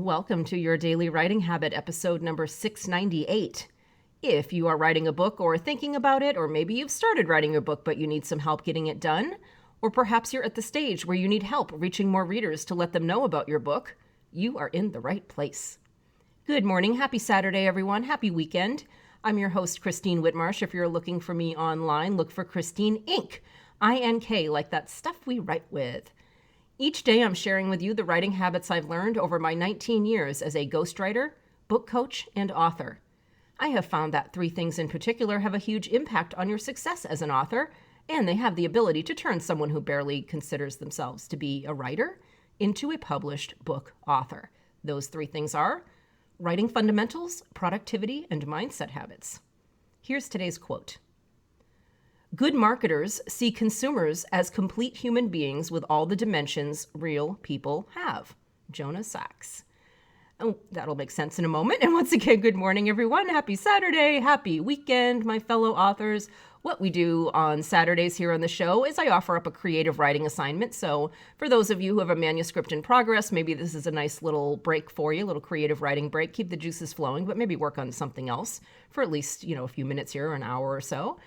Welcome to your Daily Writing Habit, episode number 698. If you are writing a book or thinking about it, or maybe you've started writing your book but you need some help getting it done, or perhaps you're at the stage where you need help reaching more readers to let them know about your book, you are in the right place. Good morning. Happy Saturday, everyone. Happy weekend. I'm your host, Christine Whitmarsh. If you're looking for me online, look for Christine Inc. I-N-K, like that stuff we write with. Each day I'm sharing with you the writing habits I've learned over my 19 years as a ghostwriter, book coach, and author. I have found that three things in particular have a huge impact on your success as an author, and they have the ability to turn someone who barely considers themselves to be a writer into a published book author. Those three things are writing fundamentals, productivity, and mindset habits. Here's today's quote. Good marketers see consumers as complete human beings with all the dimensions real people have. Jonah Sachs. Oh, that'll make sense in a moment. And once again, good morning, everyone. Happy Saturday. Happy weekend, my fellow authors. What we do on Saturdays here on the show is I offer up a creative writing assignment. So for those of you who have a manuscript in progress, maybe this is a nice little break for you, a little creative writing break. Keep the juices flowing, but maybe work on something else for at least, a few minutes here, an hour or so.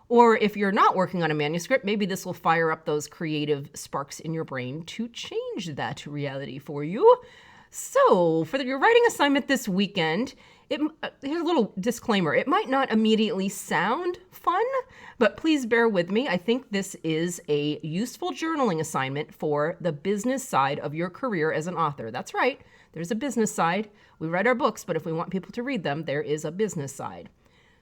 Or if you're not working on a manuscript, maybe this will fire up those creative sparks in your brain to change that reality for you. So for your writing assignment this weekend, here's a little disclaimer. It might not immediately sound fun, but please bear with me. I think this is a useful journaling assignment for the business side of your career as an author. That's right. There's a business side. We write our books, but if we want people to read them, there is a business side.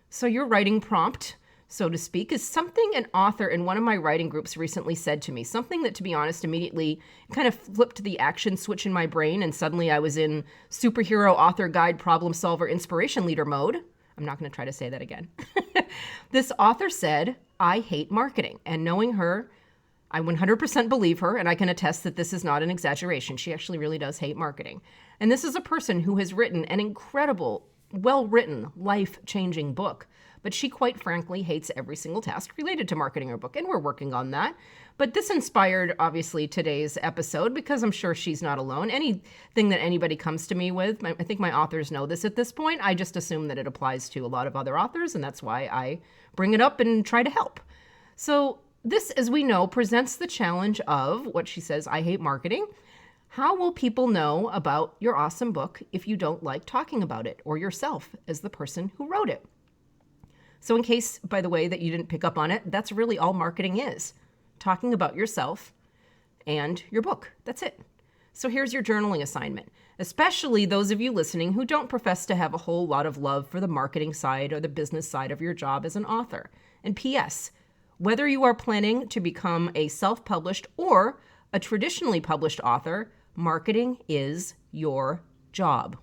So your writing prompt, so to speak, is something an author in one of my writing groups recently said to me. Something that, to be honest, immediately kind of flipped the action switch in my brain, and suddenly I was in superhero, author, guide, problem solver, inspiration leader mode. I'm not going to try to say that again. This author said, I hate marketing. And knowing her, I 100% believe her, and I can attest that this is not an exaggeration. She actually really does hate marketing. And this is a person who has written an incredible, well-written, life-changing book. But she quite frankly hates every single task related to marketing her book, and we're working on that. But this inspired, obviously, today's episode because I'm sure she's not alone. Anything that anybody comes to me with, I think my authors know this at this point, I just assume that it applies to a lot of other authors, and that's why I bring it up and try to help. So this, as we know, presents the challenge of what she says, I hate marketing. How will people know about your awesome book if you don't like talking about it or yourself as the person who wrote it? So in case, by the way, that you didn't pick up on it, that's really all marketing is. Talking about yourself and your book. That's it. So here's your journaling assignment, especially those of you listening who don't profess to have a whole lot of love for the marketing side or the business side of your job as an author. And P.S., whether you are planning to become a self-published or a traditionally published author, marketing is your job.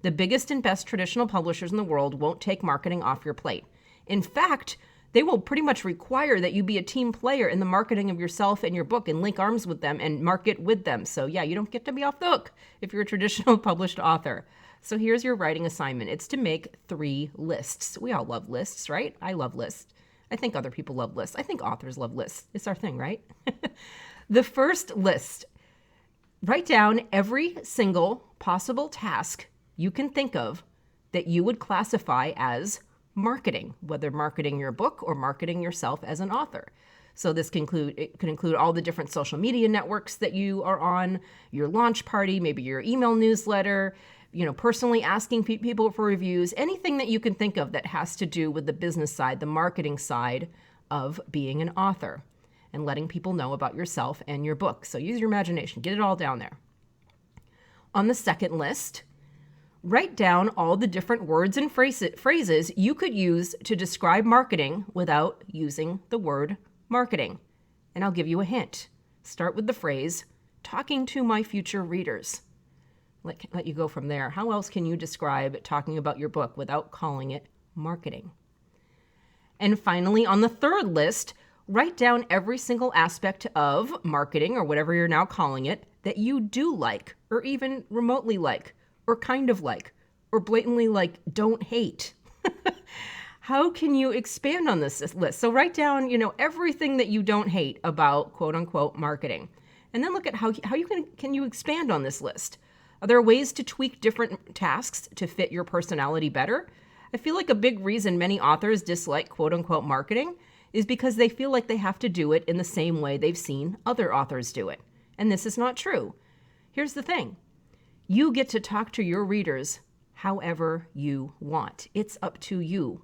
The biggest and best traditional publishers in the world won't take marketing off your plate. In fact, they will pretty much require that you be a team player in the marketing of yourself and your book and link arms with them and market with them. So yeah, you don't get to be off the hook if you're a traditional published author. So here's your writing assignment. It's to make 3 lists. We all love lists, right? I love lists. I think other people love lists. I think authors love lists. It's our thing, right? The first list, write down every single possible task you can think of that you would classify as marketing, whether marketing your book or marketing yourself as an author. So this can include all the different social media networks that you are on, your launch party, maybe your email newsletter, personally asking people for reviews, anything that you can think of that has to do with the business side, the marketing side of being an author and letting people know about yourself and your book. So use your imagination, get it all down there. On the second list, write down all the different words and phrases you could use to describe marketing without using the word marketing. And I'll give you a hint. Start with the phrase, talking to my future readers. Let you go from there. How else can you describe talking about your book without calling it marketing? And finally, on the third list, write down every single aspect of marketing, or whatever you're now calling it, that you do like, or even remotely like, or kind of like, or blatantly don't hate. How can you expand on this list? So write down, everything that you don't hate about quote unquote marketing. And then look at how you can you expand on this list. Are there ways to tweak different tasks to fit your personality better? I feel like a big reason many authors dislike quote unquote marketing is because they feel like they have to do it in the same way they've seen other authors do it. And this is not true. Here's the thing. You get to talk to your readers however you want. It's up to you.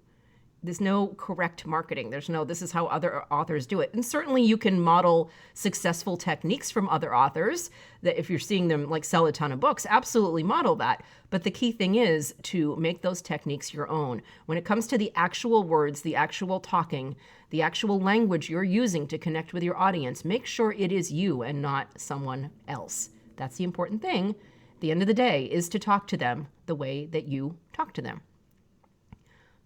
There's no correct marketing. There's no, this is how other authors do it. And certainly you can model successful techniques from other authors that if you're seeing them like sell a ton of books, absolutely model that. But the key thing is to make those techniques your own. When it comes to the actual words, the actual talking, the actual language you're using to connect with your audience, make sure it is you and not someone else. That's the important thing. At the end of the day is to talk to them the way that you talk to them.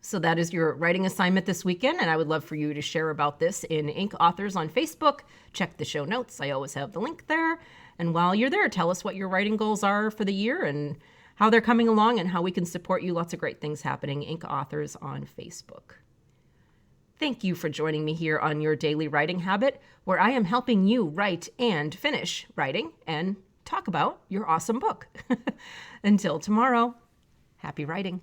So that is your writing assignment this weekend, and I would love for you to share about this in Ink Authors on Facebook. Check the show notes. I always have the link there. And while you're there, tell us what your writing goals are for the year and how they're coming along and how we can support you. Lots of great things happening. Ink Authors on Facebook. Thank you for joining me here on Your Daily Writing Habit, where I am helping you write and finish writing and talk about your awesome book. Until tomorrow, happy writing.